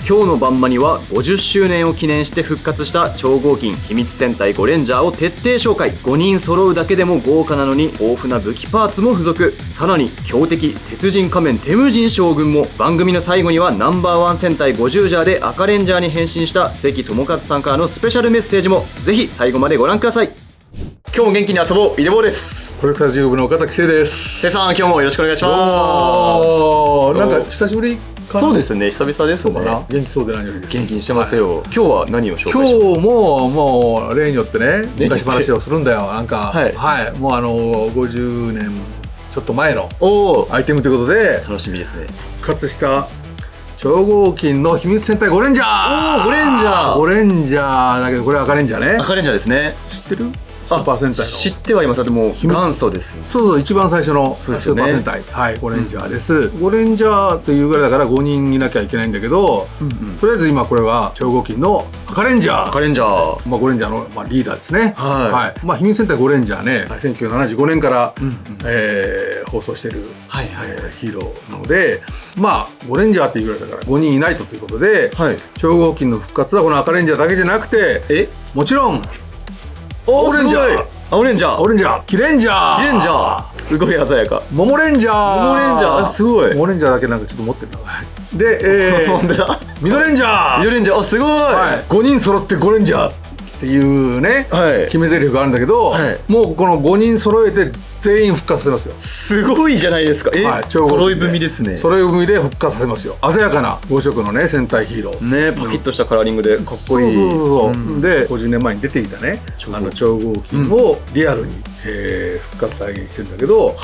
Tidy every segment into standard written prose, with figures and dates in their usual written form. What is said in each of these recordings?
今日のバンマには50周年を記念して復活した超合金秘密戦隊ゴレンジャーを徹底紹介。5人揃うだけでも豪華なのに豊富な武器パーツも付属。さらに強敵鉄人仮面テムジン将軍も。番組の最後にはナンバーワン戦隊50ジャーで赤レンジャーに変身した関智一さんからのスペシャルメッセージも。ぜひ最後までご覧ください。今日も元気に遊ぼう、イデボーです。コレクターズ部の岡崎聖です。せいさん、今日もよろしくお願いします。なんか久しぶりかな。そうですね、久々ですね。元気そうで何よりです。元気にしてますよ。今日は何を紹介しますか。今日ももう例によってね、昔話をするんだよ。なんかはい、もう50年ちょっと前のアイテムということで楽しみですね。復活した超合金の秘密戦隊ゴレンジャー。ゴレンジャー。ゴレンジャーだけどこれ赤レンジャーね。赤レンジャーですね。知ってる？スーパー戦隊の。知ってはいます。でも元祖ですよ。そう、一番最初のスーパー戦隊、はい、ゴレンジャーです。ゴレンジャーっていうぐらいだから5人いなきゃいけないんだけど、とりあえず今これは超合金の赤レンジャー。赤レンジャー。ゴレンジャーのリーダーですね。はい。秘密戦隊ゴレンジャーね、1975年から放送してるヒーローなので、ゴレンジャーっていうぐらいだから5人いないということで、超合金の復活はこの赤レンジャーだけじゃなくて、もちろん青レンジャー、青レンジャー、青レンジャー、キレンジャー、キレンジャー、すごい鮮やか。モモレンジャー、モモレンジャー、すごい。モモレンジャーだけなんかちょっと持ってるな。で、ミドレンジャー、ミドレンジャー、すごい。5人揃ってゴレンジャーっていうね、決め台詞があるんだけど、もうこの5人揃えて全員復活させますよ。すごいじゃないですか。揃い踏みですね。揃い踏みで復活させますよ。鮮やかな5色のね戦隊ヒーローね、パキッとしたカラーリングでかっこいい。で50年前に出ていたね超合金をリアルに復活再現してるんだけど、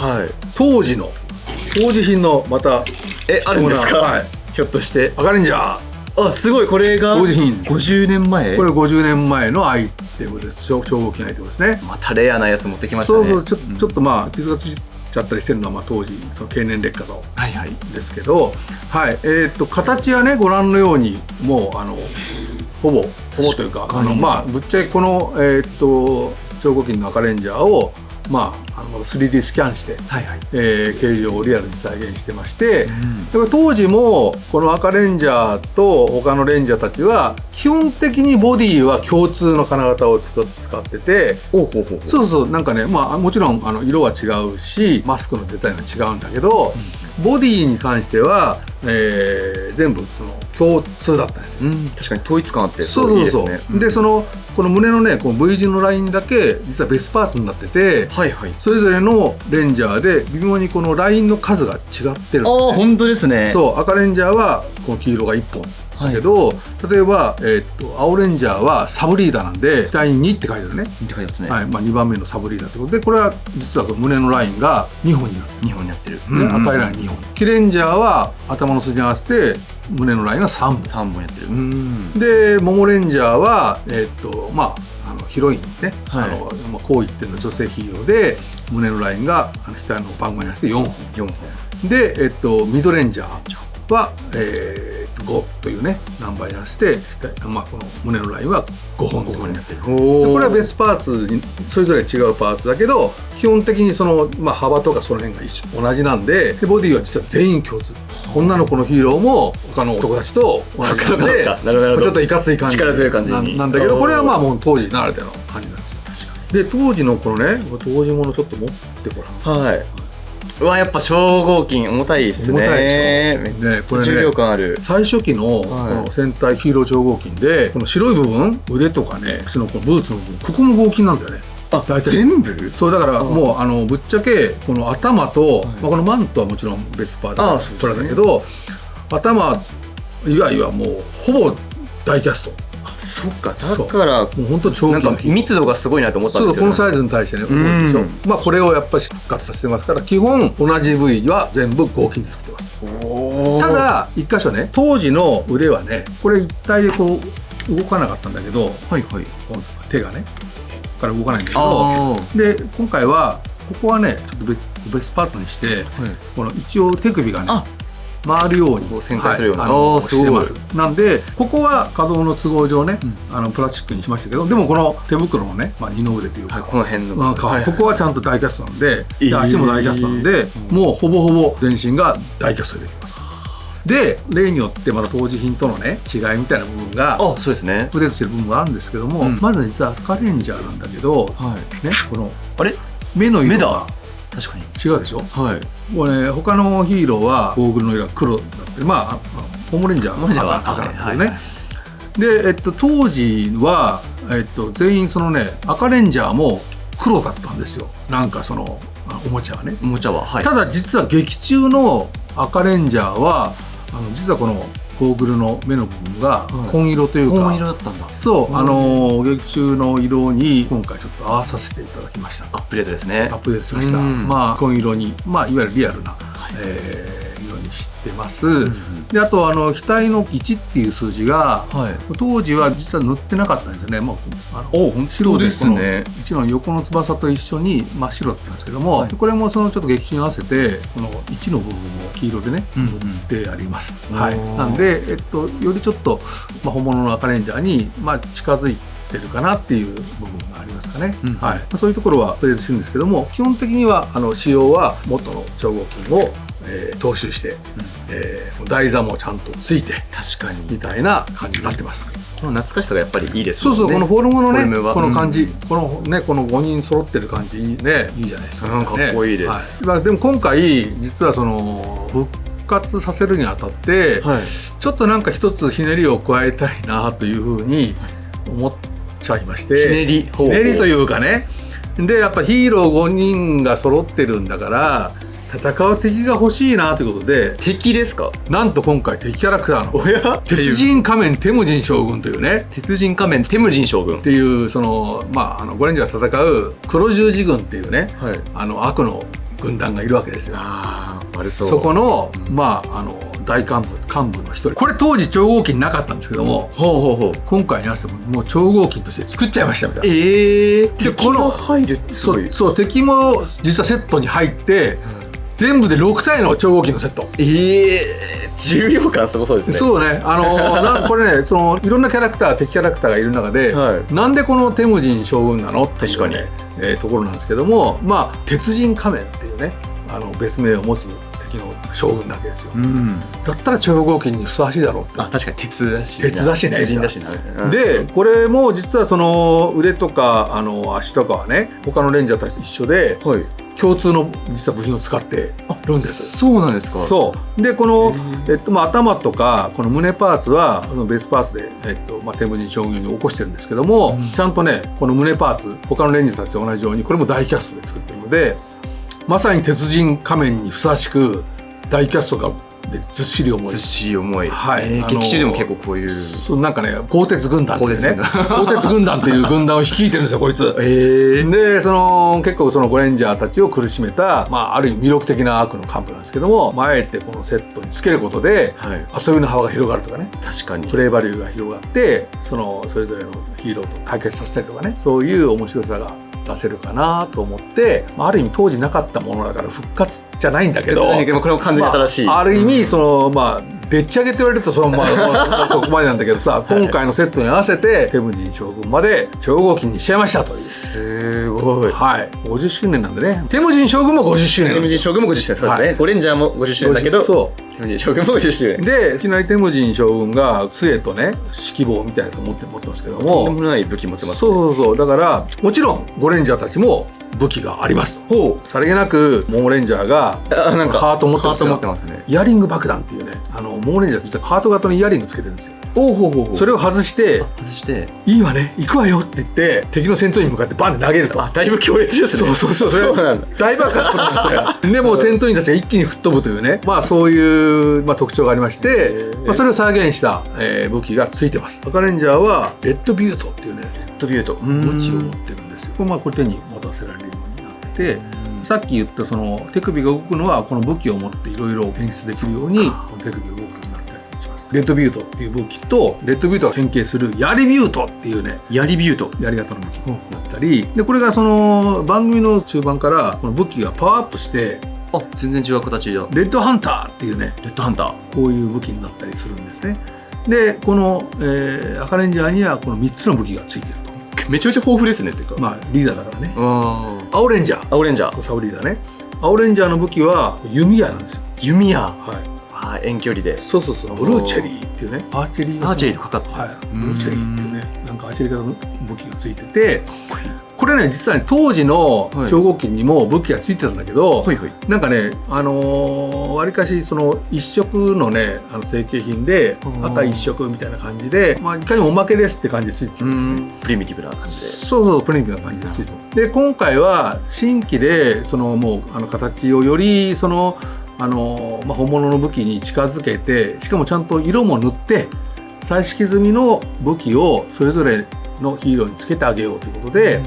当時品のまたあるんですか。ひょっとして赤レンジャー。すごい。これが50年前。これ50年前のアイテムです。超合金アイテムですね。またレアなやつ持ってきましたね。そうちょっと傷がついちゃったりしてるのは当時その経年劣化のですけど、形はねご覧のようにもうほぼというかぶっちゃけこの超合金の赤レンジャーを3D スキャンして形状をリアルに再現してまして、当時もこの赤レンジャーと他のレンジャーたちは基本的にボディは共通の金型を使ってて、そうなんかね、もちろん色は違うしマスクのデザインは違うんだけど、ボディに関しては全部その共通だったんですよ。確かに統一感あっていいですね。でこの胸のねこの V 字のラインだけ実は別パーツになってて、それぞれのレンジャーで微妙にこのラインの数が違ってる。本当ですね。そう、赤レンジャーはこの黄色が1本だけど、例えば青レンジャーはサブリーダーなんで額に2って書いてあるね。2って書いてますね。2番目のサブリーダーってことで、これは実は胸のラインが2本になってる。2本になってる。赤いライン2本。キレンジャーは頭の筋に合わせて胸のラインが3本やってる。でモモレンジャーはヒロインね、こう言ってるの女性ヒーローで胸のラインが額の番号に合わせて4本で、ミドレンジャーは5というねナンバーに合わせてこの胸のラインは5本になってる。これは別パーツにそれぞれ違うパーツだけど基本的にその、幅とかその辺が同じなんで、ボディは実は全員共通。女の子のヒーローも他の男たちと同じなんでちょっといかつい感じ、力強い感じなんだけど、これはもう当時ならではの感じなんですよ。で当時のこのね当時ものちょっと持ってごらん。やっぱ超合金重たいですね。重たいでしょ。めっちゃ重量感ある。最初期のこの戦隊ヒーロー超合金でこの白い部分、腕とかねこのブーツの部分、ここも合金なんだよね。全部？そうだからもうぶっちゃけこの頭とこのマントはもちろん別パーツ取られたけど、頭以外はもうほぼ大キャスト。そっか、だからもう本当超なんか密度がすごいなと思ったんですよ。このサイズに対してね、多いでしょ。これをやっぱり復活させてますから、基本同じ部位は全部合金で作ってます。ただ一箇所ね、当時の腕はねこれ一体でこう動かなかったんだけど、手がねから動かないんだけど、で今回はここはねちょっと別パートにして、この一応手首がね回るように旋回するようなしてます。なんでここは可動の都合上ねプラスチックにしましたけど、でもこの手袋のね二の腕というかこの辺のここはちゃんとダイキャストなんで、足もダイキャストなんでもうほぼほぼ全身がダイキャストでできます。で例によってまだ当時品とのね違いみたいな部分があ、そうですね。アップデートしてる部分があるんですけども、まず実は赤レンジャーなんだけど、ね、このあれ目の色が確かに違うでしょ。はい。これ他のヒーローはゴーグルの色が黒だって、まあホームレンジャーは赤なんですよね。で、当時は、全員そのね赤レンジャーも黒だったんですよ。なんかそのおもちゃはね。おもちゃは、はい。ただ実は劇中の赤レンジャーは実はこのゴーグルの目の部分が紺色というか、紺色だったんだ。そう、劇中の色に今回ちょっと合わさせていただきました。アップデートですね。アップデートしました。まあ紺色に、まあいわゆるリアルな、色にしてます。で、あと額の1っていう数字が、当時は実は塗ってなかったんですよね。もう白でこの1の横の翼と一緒に真っ白だったんですけども、これもそのちょっと劇中に合わせてこの1の部分を黄色でね塗ってあります。はい。なんでよりちょっと本物の赤レンジャーに近づいてるかなっていう部分がありますかね。はい。そういうところはプレゼンしてるんですけども、基本的には仕様は元の超合金を踏襲して、台座もちゃんとついて確かにみたいな感じになってます。この懐かしさがやっぱりいいですよね。そうそう、このフォルムのねこの感じ、この5人揃ってる感じね、いいじゃないですか。かっこいいです。でも今回実はその復活させるにあたって、ちょっとなんか一つひねりを加えたいなというふうに思っちゃいまして、ひねりというかね。でやっぱヒーロー5人が揃ってるんだから戦う敵が欲しいなということで。敵ですか？なんと今回敵キャラクターの鉄人仮面テムジン将軍というね、鉄人仮面テムジン将軍っていうそのゴレンジャーが戦う黒十字軍っていうね、悪の軍団がいるわけですよ。そこの大幹部の一人。これ当時超合金なかったんですけども、今回に合わせてもう超合金として作っちゃいましたみたいな。で敵も入るってすごい。そう敵も実はセットに入って、全部で6体の超合金のセット。重量感すごそうですね。そうね、これね、そのいろんなキャラクター、敵キャラクターがいる中で、なんでこのテムジン将軍なのっていうね、ところなんですけども、鉄人仮面っていうね別名を持つ敵の将軍なわけですよ。だったら超合金にふさわしいだろうって。確かに鉄だし、鉄だしね。鉄人だしな。でこれも実はその腕とか足とかはね、他のレンジャーたちと一緒で、共通の実は部品を使ってるんです。そうなんですか。そうでこの、頭とかこの胸パーツは別パーツで、テムジン将軍に起こしてるんですけども、ちゃんとねこの胸パーツ他のレンジャーたちと同じようにこれもダイキャストで作ってるので、まさに鉄人仮面にふさわしくダイキャストがでずっしり重い。ずっしり重い。劇中でも結構こういう。なんかね、鋼鉄軍団っていうね、鋼鉄軍団っていう軍団を率いてるんですよこいつ。で結構そのゴレンジャーたちを苦しめた、ある意味魅力的な悪の幹部なんですけども、あえてこのセットにつけることで、遊びの幅が広がるとかね、確かにプレイバリューが広がって、それぞれのヒーローと対決させたりとかね、そういう面白さが出せるかなと思って、ある意味当時なかったものだから復活じゃないんだけど、これも完全に新しい、ある意味でっち上げって言われるとそこまでなんだけどさ、今回のセットに合わせてテムジン将軍まで超合金にしちゃいましたという。すごい。50周年なんでね。テムジン将軍も50周年。テムジン将軍も50周年。そうですね。ゴレンジャーも50周年だけど、テムジン将軍も50周年で、いきなりテムジン将軍が杖とね指揮棒みたいなやつを持ってますけども、とんでもない武器持ってますね。そうだからもちろんゴレンジャーたちも武器がありますと。さりげなくモモレンジャーがハートを持ってますね。イヤリング爆弾っていうね、モモレンジャー実はハート型のイヤリングつけてるんですよ。それを外して「いいわね、行くわよ」って言って敵の戦闘員に向かってバンって投げると。だいぶ強烈ですね。そうなんだ。大爆発するんで、でも戦闘員たちが一気に吹っ飛ぶというね、そういう特徴がありまして、それを再現した武器がついてます。赤レンジャーはレッドビュートっていうね、トビュートムチを持ってるんですよ。これ手に持たせられるようになってて、さっき言ったその手首が動くのはこの武器を持っていろいろ演出できるようにこの手首が動くようになったりします。レッドビュートっていう武器とレッドビュートが変形するヤリビュートっていうね、ヤリビュート、やり方の武器になったり、でこれがその番組の中盤からこの武器がパワーアップして全然違う形だ。レッドハンターっていうね、レッドハンター、こういう武器になったりするんですね。でこの、赤レンジャーにはこの3つの武器がついてると。めちゃめちゃ豊富ですね。っていうかリーダーだからね。青レンジャー、青レンジャー、サブリーダーね。青レンジャーの武器は弓矢なんですよ。弓矢、遠距離で。そうそうそう、ブルーチェリーっていうね、アーチェリーとかかってるんですか。ブルーチェリーっていうね、なんかアーチェリー型の武器がついてて、これね実はね当時の超合金にも武器がついてたんだけど、なんかねわりかしその一色のね成型品で赤一色みたいな感じで、まあいかにもおまけですって感じでついてるんですね。プリミティブな感じで。そうそう、プリミティブな感じでついてる。で今回は新規でそのもう形をよりその本物の武器に近づけて、しかもちゃんと色も塗って彩色済みの武器をそれぞれのヒーローにつけてあげようということで、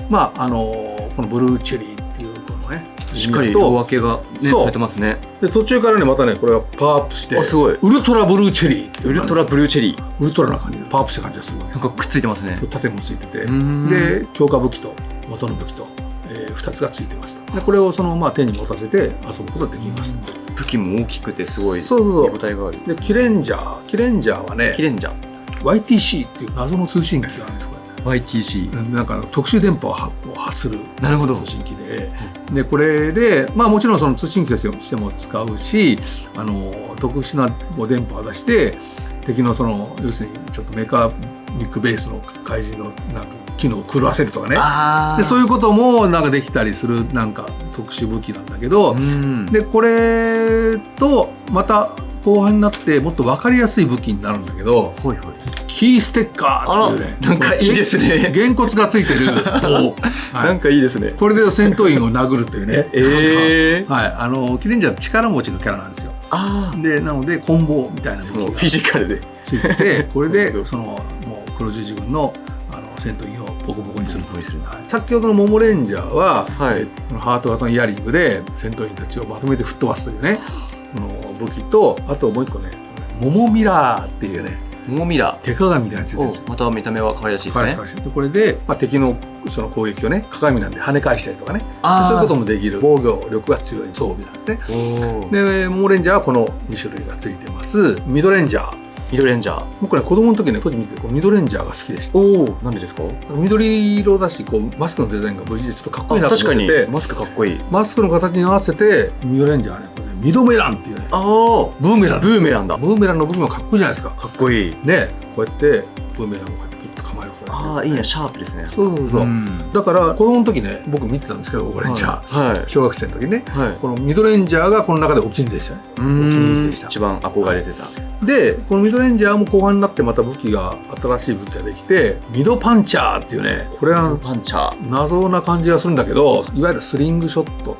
まあこのブルーチェリーっていうこのねしっかり色分けがねされてますね。で途中からねまたねこれがパワーアップして、すごいウルトラブルーチェリーっていう、ウルトラブルーチェリー、ウルトラな感じでパワーアップした感じがする。なんかくっついてますね。盾もついてて、で強化武器と元の武器と2つがついてますと。でこれをそのまあ手に持たせて遊ぶことができますと。武器も大きくてすごい見応えがある。でキレンジャーはね、YTC っていう謎の通信機があるんですよ。YTC なんか特殊電波を発する通信機で、これでまあもちろんその通信機としても使うし、特殊な電波を出して敵のその要するにちょっとメカニックベースの怪人のなんか機能を狂わせるとかね、でそういうこともなんかできたりするなんか特殊武器なんだけど、でこれとまた後半になってもっと分かりやすい武器になるんだけど、キーステッカーっていうね、なんかいいですね。げんこつがついてる棒、なんかいいですね。これで戦闘員を殴るというね、キレンジャーって力持ちのキャラなんですよ。でなのでコンボみたいな武器がフィジカルでついてて、これでそのもう黒十字軍の戦闘員をボコボコにすると。先ほどのモモレンジャーは、ハート型のイヤリングで戦闘員たちをまとめて吹っ飛ばすというねこの武器と、あともう一個ねモモミラーっていうね、手鏡みたいなやつです。また見た目は可愛らしいですね。これで、敵のその攻撃をね鏡なんで跳ね返したりとかね、そういうこともできる防御力が強い装備なんですね。でモモレンジャーはこの2種類がついてます。ミドレンジャー、僕ね子供の時ね当時見てミドレンジャーが好きでした。なんでですか？緑色だしこうマスクのデザインが無事でちょっとかっこいいなと思ってて、マスクかっこいい。マスクの形に合わせてミドレンジャーはねミドメランっていうね、ブーメランだ。ブーメランの武器もかっこいいじゃないですか。かっこいいね、こうやってブーメランをこうやってピッと構えることができる。いいね、シャープですね。そうだから子供の時ね僕見てたんですけど、ゴレンジャー小学生の時ね、このミドレンジャーがこの中でお気に入りでしたね。お気に入りでした。一番憧れてた。でこのミドレンジャーも後半になってまた新しい武器ができて、ミドパンチャーっていうね、これは謎な感じがするんだけど、いわゆるスリングショット、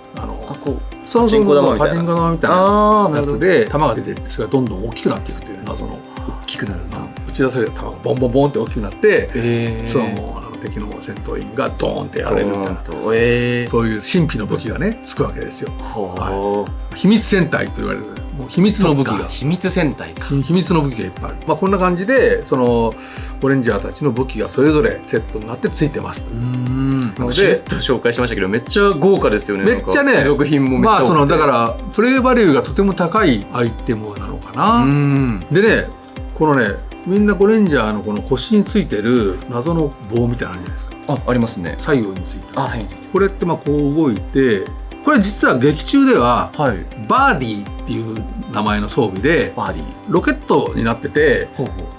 パチンコ玉みたいなやつで弾が出てって、それがどんどん大きくなっていくという謎の、大きくなるんだ。打ち出された弾がボンボンボンって大きくなって、その敵の戦闘員がドーンってやれるみたいな、そういう神秘の武器がねつくわけですよ。秘密戦隊と言われる、もう秘密の武器が、秘密戦隊か、秘密の武器がいっぱいある。こんな感じでそのゴレンジャーたちの武器がそれぞれセットになってついてますと。なのでしれっと紹介しましたけど、めっちゃ豪華ですよね。めっちゃね、付属品もめっちゃ多くて、だからプレイバリューがとても高いアイテムなのかな。でね、このねみんなゴレンジャーのこの腰についてる謎の棒みたいなのあるじゃないですか。ありますね。左右についてこれってこう動いて、これ実は劇中ではバーディーっていう名前の装備でロケットになってて、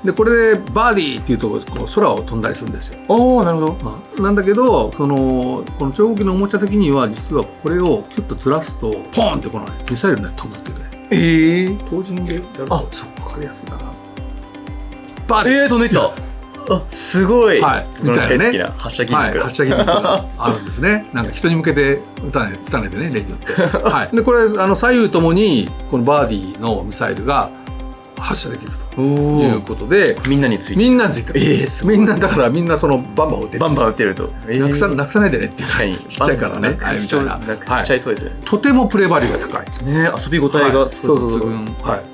でこれでバーディーっていうとこう空を飛んだりするんですよ。なるほど。なんだけどこの超合金のおもちゃ的には実はこれをキュッとずらすとポーンってこのミサイルで飛ぶっていうね。同時にでやると分かりやすいかな。バーディー飛んでいった。すごい、みたいなね、発射ギミックがあるんですね。なんか人に向けて撃たねてね、例によって。でこれ左右ともにこのバーディーのミサイルが発射できるということで、みんなについてる。みんなだからみんなそのバンバン撃てると。なくさないでねっていう、ちっちゃいからね、なくしちゃいそうですね。とてもプレイバリューが高いね。遊び応えが抜群。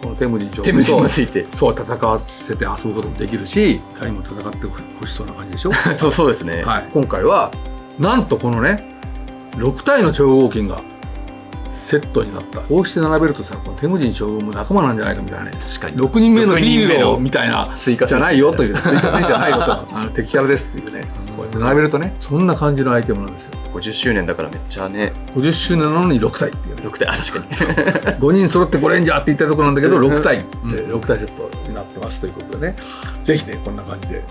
このテムジン上手がついてそう戦わせて遊ぶこともできるし、彼も戦ってほしそうな感じでしょ。そうですね。今回はなんとこのね6体の超合金がセットになった。こうして並べるとさ、この天狗陣将軍も仲間なんじゃないかみたいなね。確かに6人目のヒーローみたいな追加戦じゃないよという、追加戦じゃないよと、敵キャラですっていうね、こうやって並べるとね、そんな感じのアイテムなんですよ。50周年だからめっちゃね。50周年なのに6体っていうね。6体、確かに。5人揃ってゴレンジャーって言ったところなんだけど、6体、6体セットになってますということでね、ぜひね、こんな感じで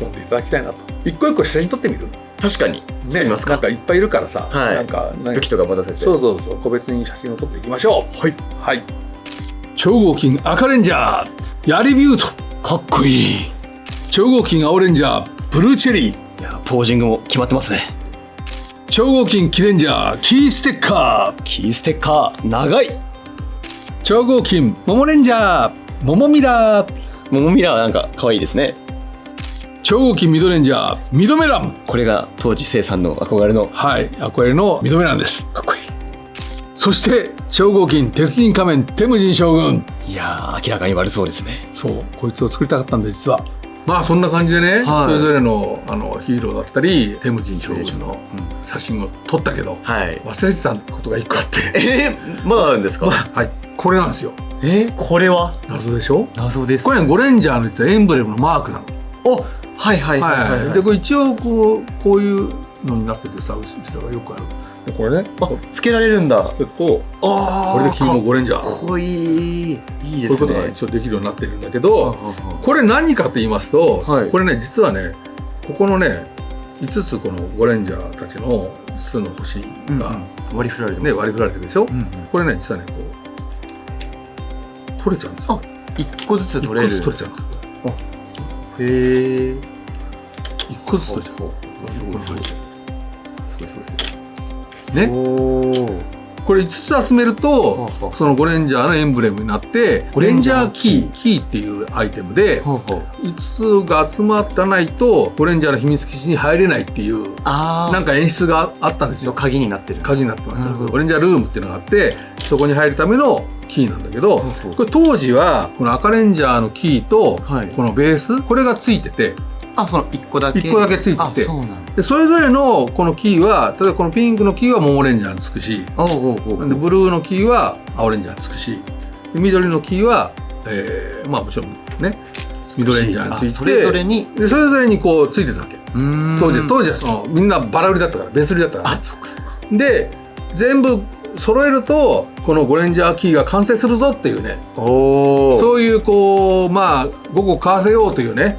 遊んでいただきたいなと。一個一個写真撮ってみる？確かに。ね、なんかいっぱいいるからさ、はい、なんか武器とか持たせて。そうそうそう、個別に写真を撮っていきましょう。はい。はい。超合金赤レンジャー、ヤリビュート、かっこいい。超合金青レンジャー、ブルーチェリー。いや、ポージングも決まってますね。超合金キレンジャー、キーステッカー。キーステッカー、長い。超合金モモレンジャー、モモミラー。モモミラーなんか可愛いですね。超合金ミドレンジャー、ミドメラン。これが当時生産の憧れの。はい、憧れのミドメランです。かっこいい。そして超合金鉄人仮面テムジン将軍。いやー、明らかに悪そうですね。そう、こいつを作りたかったんで実は。まあそんな感じでね、はい、それぞれのヒーローだったりテムジン将軍の写真を撮ったけど、はい、忘れてたことが一個あって。まだあるんですか？はい、これなんですよ。これは謎でしょ？謎です。これゴレンジャーの実はエンブレムのマークなの。お、はいはいはいはい、はい。でこれ一応こういうのになっててさ、後ろがよくある。でこれね、つけられるんだ。これで金のゴレンジャー。かっこいい。いいですね。こういうことが一応できるようになってるんだけど、これ何かと言いますと、これね実はね、ここのね5つこのゴレンジャーたちの5つの星が割り振られてね、割り振られてるでしょ。これね実はねこう取れちゃうんですよ。1個ずつ取れる。1個ずつ取れちゃうんです。へえ。1個ずつ取れちゃう。すごいすごい。ね、これ5つ集めるとそのゴレンジャーのエンブレムになって、レンジャーキーっていうアイテムで5つが集まらないとゴレンジャーの秘密基地に入れないっていうなんか演出があったんですよ。鍵になってる。鍵になってます。ゴレンジャールームっていうのがあって、そこに入るためのキーなんだけど、これ当時はこの赤レンジャーのキーとこのベース、これがついてて、その1個だけついてて、でそれぞれのこのキーは、例えばこのピンクのキーはモモレンジャーにつくし、でブルーのキーは青レンジャーにつくし、で緑のキーは、まあもちろんねミドレンジャーについて、それぞれにこうついてたわけ。当時はそのみんなバラ売りだったから、別売りだったからね。で全部揃えるとこのゴレンジャーキーが完成するぞっていうね、そういうこうまあ午後買わせようというね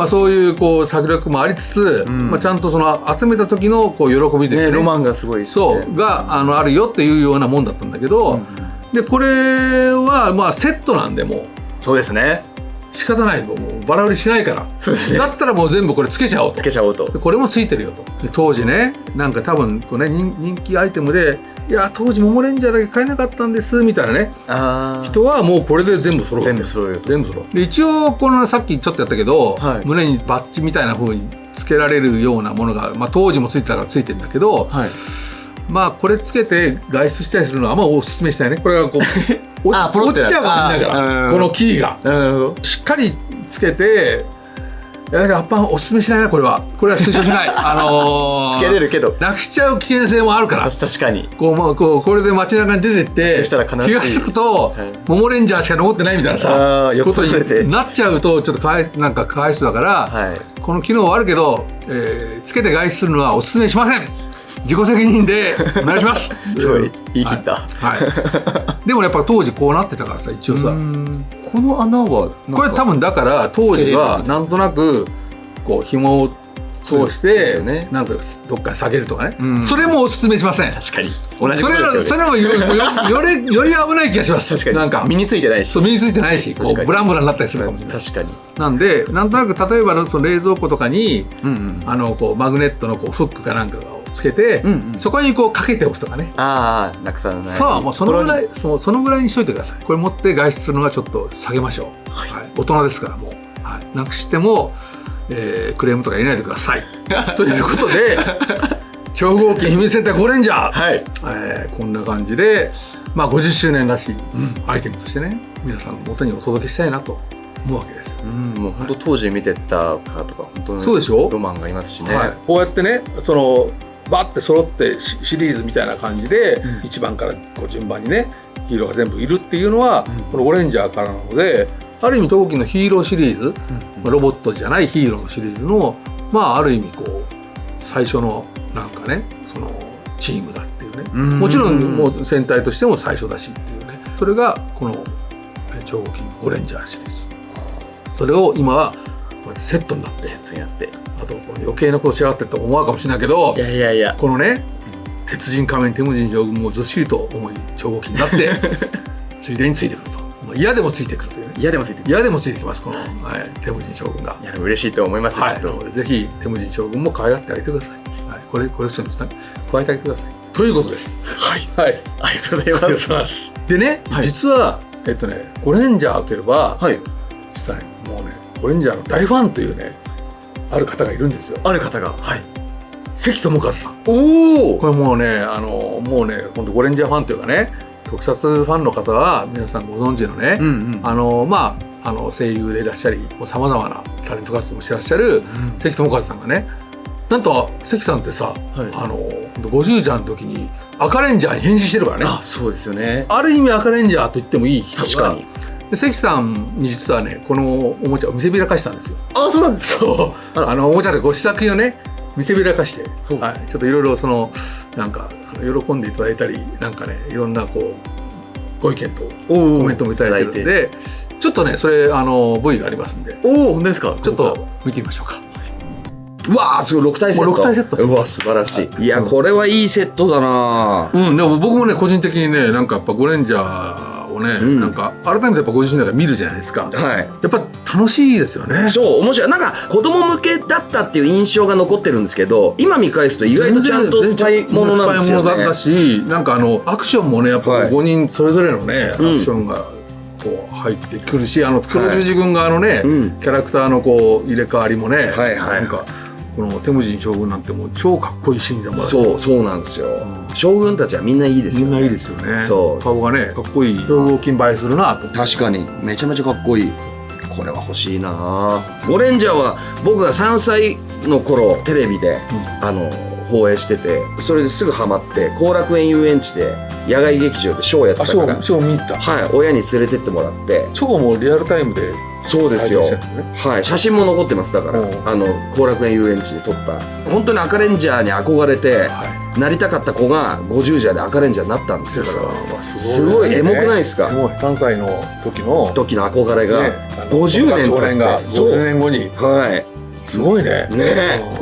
そういうこう策略もありつつ、ちゃんとその集めた時のこう喜びで、ロマンがすごいそうがあるよっていうようなもんだったんだけど、でこれはまあセットなんでもうそうですね、仕方ない、もうバラ売りしないから、だったらもう全部これつけちゃおうと。これもついてるよと。当時ね、なんか多分こう、ね、人気アイテムで、いや当時モモレンジャーだけ買えなかったんですみたいなね人はもうこれで全部揃う。全部揃うよと。全部揃う。で一応このさっきちょっとやったけど、胸にバッジみたいな風につけられるようなものが、まあ、当時もついてたからついてるんだけど、まあこれつけて外出したりするのはあんまおすすめしたいね。これがこう落ちちゃうかもしれないから、このキーがしっかりつけて、やっぱおすすめしないな、これは推奨しないつけれるけどなくしちゃう危険性もあるから。確かにこれで街中に出てって気が付くとモモレンジャーしか残ってないみたいなさことになっちゃうとちょっとなんかかわいそうだから、この機能はあるけどつけて外出するのはおすすめしません。自己責任でお願いします。すごい言い切った。でもやっぱ当時こうなってたからさ、一応さ、この穴はこれ多分だから当時はなんとなくこう紐を通してなんかどっかに下げるとかね、それもおすすめしません。確かに同じことですよね。それもより危ない気がします。確かになんか身についてないし、身についてないし、こうブランブランになったりするかもしれない。確かに。なんでなんとなく例えばその冷蔵庫とかにこうマグネットのこうフックかなんかをつけて、そこにこうかけておくとかね。なくさない。そうもうそのぐらいにしといてください。これ持って外出するのはちょっと下げましょう。大人ですからもうなくしてもクレームとか入れないでください。ということで超合金秘密センターゴレンジャー、こんな感じで、まあ、50周年らしいアイテムとしてね、皆さんの元にお届けしたいなと思うわけですよ。もう本当当時見てたかとか本当にそうでしょ、ロマンがありますしね。こうやってねそのバッて揃ってシリーズみたいな感じで、1番からこう順番にねヒーローが全部いるっていうのは、このゴレンジャーからなので、ある意味東金のヒーローシリーズ、ロボットじゃないヒーローのシリーズのある意味こう最初のなんかねそのチームだっていうね、もちろんもう戦隊としても最初だしっていうね、それがこの超合金ゴレンジャーシリーズ。それを今はこうやってセットになって、あとこの余計なことしやがってると思うかもしれないけど、いやこのね鉄人仮面テムジン将軍もずっしりと重い超合金になってついでについてくると、嫌でもついてくるというね、嫌でもついてきますこの、テムジン将軍が。いや嬉しいと思います、きっと。ぜひテムジン将軍も可愛がってあげてください。コレクションですね、加えてあげてくださいということです。はい、ありがとうございます。でね、実はゴレンジャーといえば、実はねもうねゴレンジャーの大ファンというねある方がいるんですよ。ある方が、関智一さん。おお、これもうね本当ゴレンジャーファンというかね、特撮ファンの方は皆さんご存知のね、声優でいらっしゃりさまざまなタレント活動もしてらっしゃる関智一さんがね、なんと関さんってさ、50じゃんの時に赤レンジャーに変身してるからね。そうですよね。ある意味赤レンジャーと言ってもいい人が。確かに。で関さんに実はねこのおもちゃを見せびらかしたんですよ。そうなんですか。そうおもちゃで試作品をね見せびらかして、ちょっといろいろそのなんか喜んでいただいたりなんかねいろんなこうご意見とコメントもいただいてるので、ちょっとねそれV がありますんで。本当ですか。ちょっと見てみましょうか。うわーすごい、6体セット。6体セット。うわ素晴らしい。いやこれはいいセットだな。でも僕もね個人的にねなんかやっぱゴレンジャーをね、なんか改めてやっぱご自身の中で見るじゃないですか。やっぱ楽しいですよね。そう面白い。なんか子供向けだったっていう印象が残ってるんですけど、今見返すと意外とちゃんとスパイものなんですよね。スパイものだし、なんかアクションもねやっぱ5人それぞれのねアクションがこう入ってくるし、黒十字軍側のねキャラクターのこう入れ替わりもね、なんかこのテムジン将軍なんてもう超かっこいいシーンでもある。そうなんですよ。将軍たちはみんないいですよね。みんないいですよね。そう顔がねかっこいい超合金映えするなと。確かにめちゃめちゃかっこいい。これは欲しいな。ゴレンジャーは僕が3歳の頃テレビで放映してて、それですぐハマって後楽園遊園地で野外劇場でショーやってたから、ショー見に行った。親に連れてってもらって、ショーもリアルタイムで。そうですよ。写真も残ってます。だから後楽園遊園地で撮った本当に赤レンジャーに憧れてなりたかった子が50じゃで赤レンジャーになったんですよ。だからすごいエモくないですか。3歳の時の憧れが50年経って50年後に。すごいね。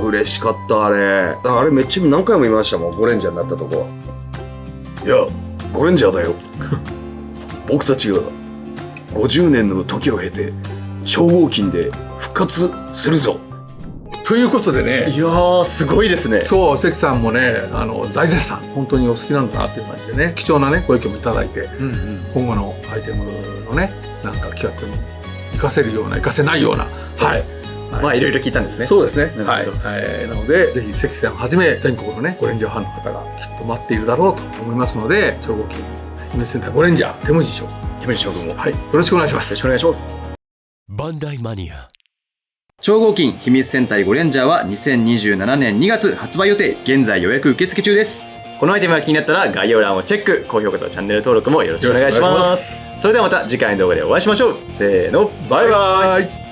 嬉しかったあれめっちゃ何回も見ましたもん、ゴレンジャーになったとこ。いやゴレンジャーだよ僕たちが50年の時を経て超合金で復活するぞということでね。いやーすごいですね。そう関さんもね大絶賛、本当にお好きなんだなっていう感じでね、貴重なねご意見もいただいて、今後のアイテムのねなんか企画に活かせるような活かせないようないろいろ聞いたんですね。そうですね。なのでぜひ関さんをはじめ全国のねゴレンジャーファンの方がきっと待っているだろうと思いますので、超合金イメージセンターゴレンジャーテムジン将軍をよろしくお願いします。よろしくお願いします。バンダイマニア超合金秘密戦隊ゴレンジャーは2027年2月発売予定。現在予約受付中です。このアイテムが気になったら概要欄をチェック、高評価とチャンネル登録もよろしくお願いします。それではまた次回の動画でお会いしましょう。せーの、バイバイ。